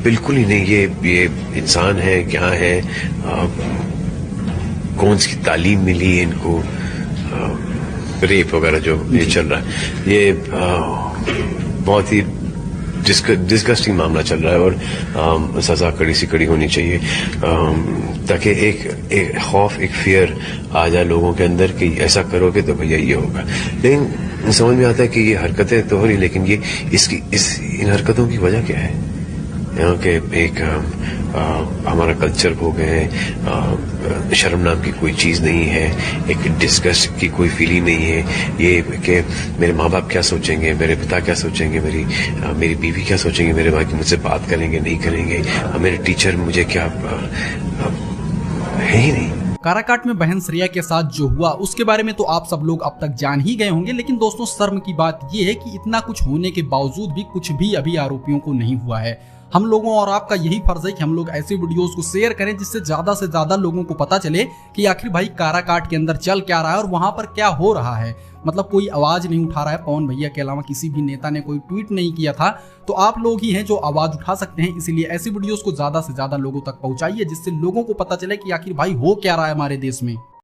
बिल्कुल ही नहीं। ये इंसान है, क्या है, कौन सी तालीम मिली है इनको, रेप वगैरह जो ये चल रहा है, ये बहुत ही डिस्गस्टिंग मामला चल रहा है और सजा कड़ी से कड़ी होनी चाहिए, ताकि एक खौफ, एक फियर आ जाए लोगों के अंदर कि ऐसा करोगे तो भैया ये होगा। लेकिन समझ में आता है कि ये हरकतें तो हो रही, लेकिन ये इन हरकतों की वजह क्या है? यहाँ के एक हमारा कल्चर हो गए, शर्म नाम की कोई चीज़ नहीं है, एक डिस्गस्ट की कोई फीलिंग नहीं है, ये कि मेरे माँ बाप क्या सोचेंगे, मेरे पिता क्या सोचेंगे, मेरी बीवी क्या सोचेंगे, मेरे भाई की मुझसे बात करेंगे नहीं करेंगे, मेरे टीचर मुझे क्या है ही नहीं। काराकाट में बहन श्रेया के साथ जो हुआ उसके बारे में तो आप सब लोग अब तक जान ही गए होंगे, लेकिन दोस्तों शर्म की बात यह है कि इतना कुछ होने के बावजूद भी कुछ भी अभी आरोपियों को नहीं हुआ है। हम लोगों और आपका यही फर्ज है कि हम लोग ऐसे वीडियोस को शेयर करें जिससे ज्यादा से ज्यादा लोगों को पता चले कि आखिर भाई काराकाट के अंदर चल क्या रहा है और वहां पर क्या हो रहा है। मतलब कोई आवाज नहीं उठा रहा है, पवन भैया के अलावा किसी भी नेता ने कोई ट्वीट नहीं किया था, तो आप लोग ही हैं जो आवाज उठा सकते हैं। इसीलिए ऐसी वीडियोस को ज्यादा से ज्यादा लोगों तक पहुंचाइए जिससे लोगों को पता चले कि आखिर भाई हो क्या रहा है हमारे देश में।